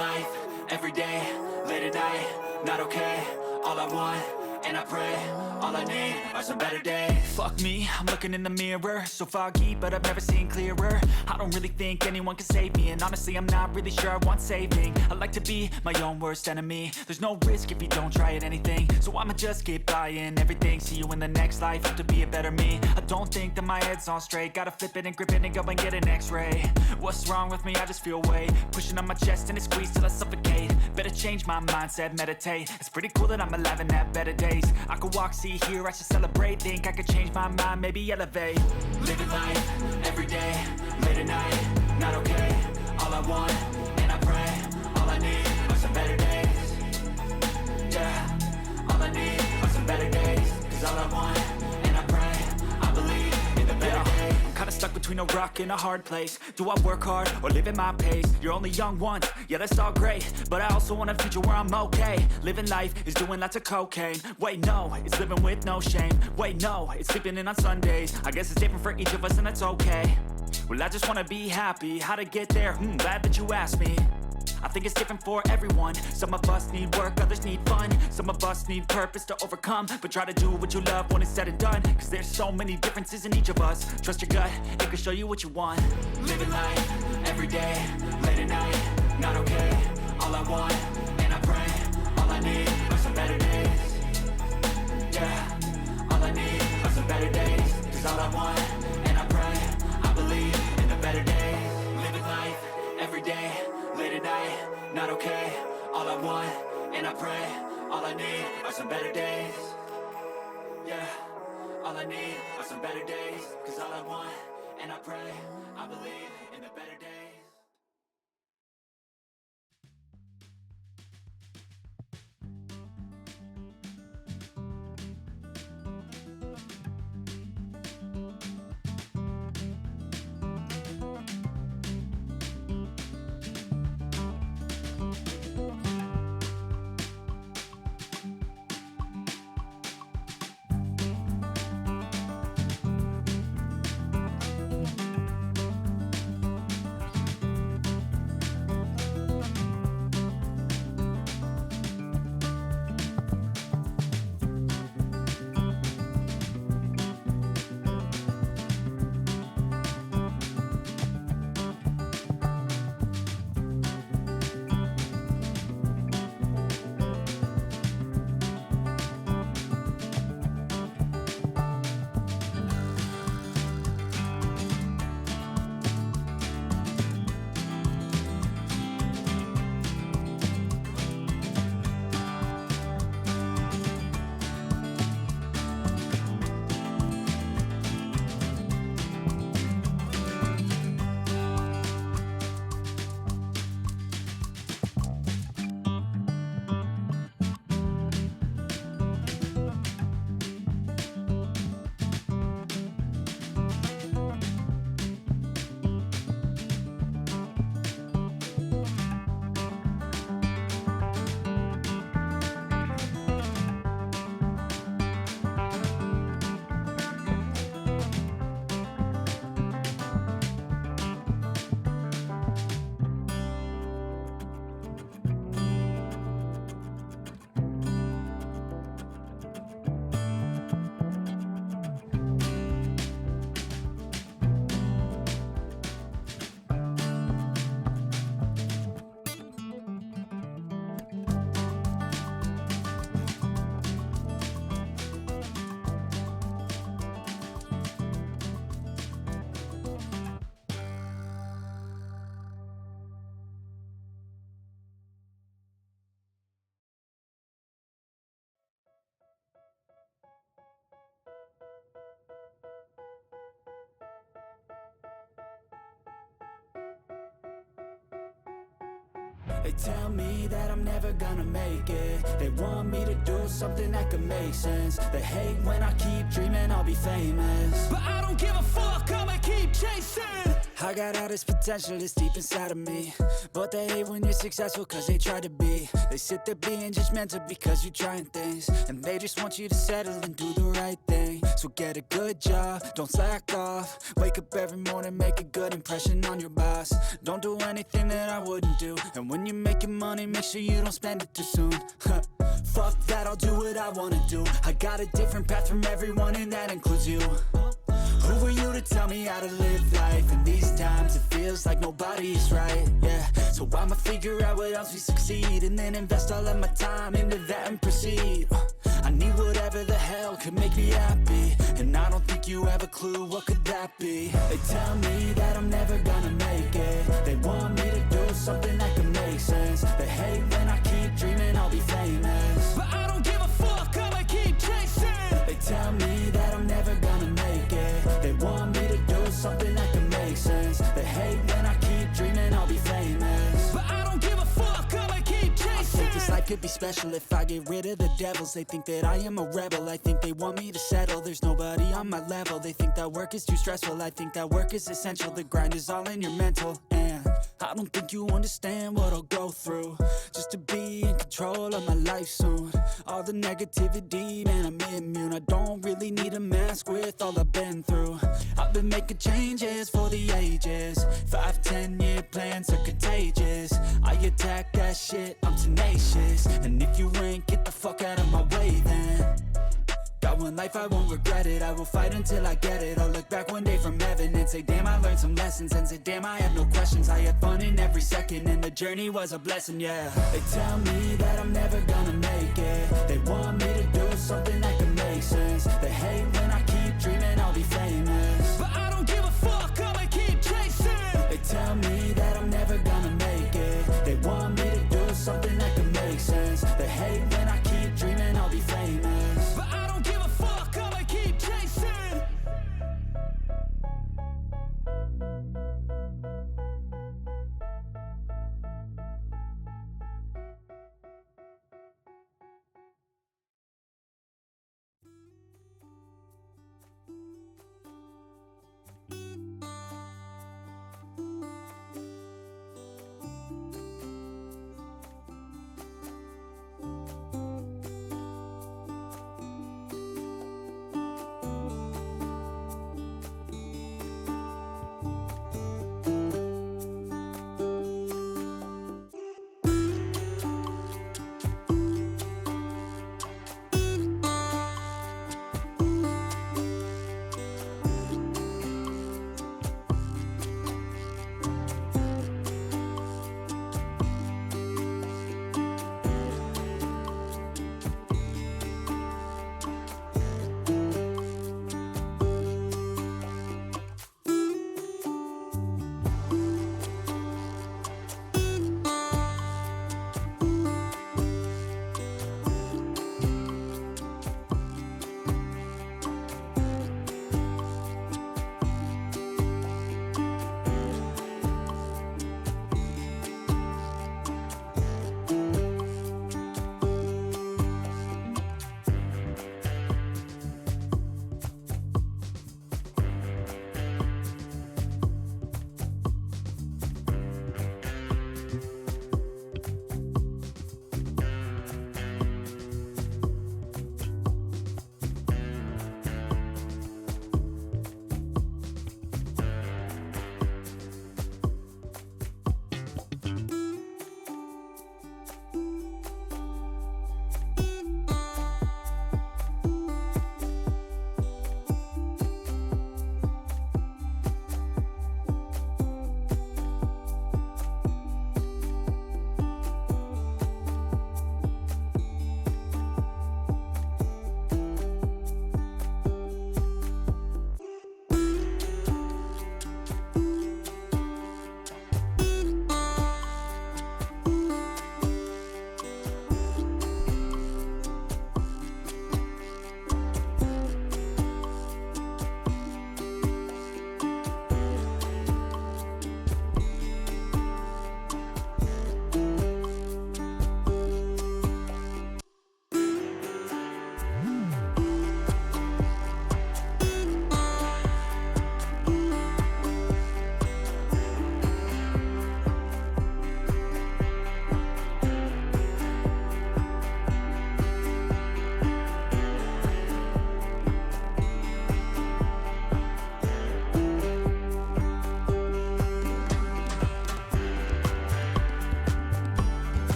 life, every day, late at night, not okay. All I want, and I pray, all I need are some better days. Fuck me, I'm looking in the mirror, so foggy, but I've never seen clearer. I don't really think anyone can save me, and honestly I'm not really sure I want saving. I like to be my own worst enemy. There's no risk if you don't try at anything, so I'ma just keep buying everything. See you in the next life, have to be a better me. I don't think that my head's on straight, gotta flip it and grip it and go and get an x-ray. What's wrong with me? I just feel weight pushing on my chest and it squeezes till I suffocate. Better change my mindset, meditate. It's pretty cool that I'm alive and have better days. I could walk, see, hear, I should celebrate. Think I could change my mind, maybe elevate. Living life, every day, late at night, not okay. All I want, and I pray, all I need are some better days. Yeah, all I need are some better days. Cause all I want, and I pray, I believe in the better days. I'm kinda stuck between a rock and a hard place. Do I work hard or live at my pace? You're only young once, yeah that's all great, but I also want a future where I'm okay. Living life is doing lots of cocaine. Wait no, it's living with no shame. Wait no, it's sleeping in on Sundays. I guess it's different for each of us and that's okay. Well I just wanna be happy, how to get there? Glad that you asked me. I think it's different for everyone. Some of us need work, others need fun. Some of us need purpose to overcome. But try to do what you love when it's said and done. Cause there's so many differences in each of us. Trust your gut, it can show you what you want. Living life, every day, late at night, not okay. All I want, and I pray, all I need are some better days. Yeah, all I need are some better days. Cause all I want, and I pray, I believe in the better days. Living life, every day, late at night, not okay. All I want, and I pray, all I need are some better days. Yeah, all I need are some better days. Cause all I want, and I pray, I believe in the better days. They tell me that I'm never gonna make it. They want me to do something that could make sense. They hate when I keep dreaming I'll be famous, but I don't give a fuck, I'ma keep chasing. I got all this potential that's deep inside of me, but they hate when you're successful cause they try to be. They sit there being judgmental because you're trying things, and they just want you to settle and do the right thing. So get a good job, don't slack off. Wake up every morning, make a good impression on your boss. Don't do anything that I wouldn't do, and when you're making money, make sure you don't spend it too soon. Fuck that, I'll do what I wanna do. I got a different path from everyone, and that includes you. Who are you to tell me how to live life? In these times it feels like nobody's right, yeah. So I'ma figure out what else we succeed, and then invest all of my time into that and proceed. I need whatever the hell could make me happy, and I don't think you have a clue what could that be. They tell me that I'm never gonna make it. They want me to do something that can make sense. They hate when I keep dreaming I'll be famous, but I don't give a fuck, I'ma keep chasing. They tell me that I'm never gonna make it. They want me to do something that can make sense. They hate when I keep dreaming I'll be famous, but I don't give a fuck, I'ma keep chasing. I think this life could be special if I get rid of the devils. They think that I am a rebel, I think they want me to settle. There's nobody on my level. They think that work is too stressful, I think that work is essential. The grind is all in your mental, and I don't think you understand what I'll go through just to be in control of my life soon. All the negativity, man, I'm immune. I don't really need a mask with all I've been through. I've been making changes for the ages. 5-10 year plans are contagious. I attack that shit, I'm tenacious. And if you ain't, get the fuck out of my way then. Got one life, I won't regret it. I will fight until I get it. I'll look back one day from heaven and say, damn, I learned some lessons. And say, damn, I had no questions. I had fun in every second, and the journey was a blessing, yeah. They tell me that I'm never gonna make it. They want me to do something that can make sense. They hate when I keep dreaming I'll be famous, but I don't give a fuck, I'ma keep chasing. They tell me that I'm never gonna make it. They want me to do something that can make sense. They hate when I keep dreaming I'll be famous, but I don't give a fuck, I'ma keep chasing.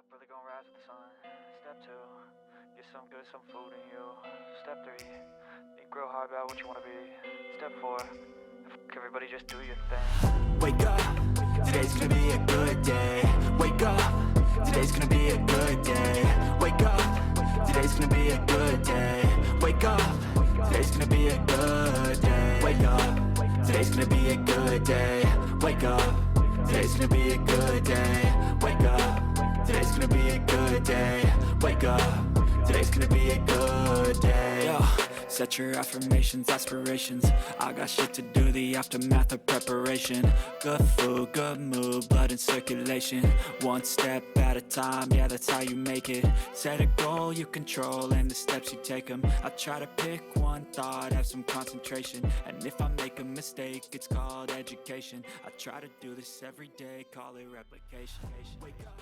up, really gonna rise with the sun. Step 2, get some good, some food in you. Step 3, think real hard about what you wanna be. Step 4, everybody just do your thing. Wake up, today's gonna be a good day. Wake up, today's gonna be a good day. Wake up, today's gonna be a good day. Wake up, today's gonna be a good day. Wake up, today's gonna be a good day. Wake up, today's gonna be a good day. Wake up, today's gonna be a good day. Wake up, today's gonna be a good day. Yo, set your affirmations, aspirations. I got shit to do, the aftermath of preparation. Good food, good mood, blood in circulation. One step at a time, yeah, that's how you make it. Set a goal you control and the steps you take them. I try to pick one thought, have some concentration. And if I make a mistake, it's called education. I try to do this every day, call it replication. Wake up.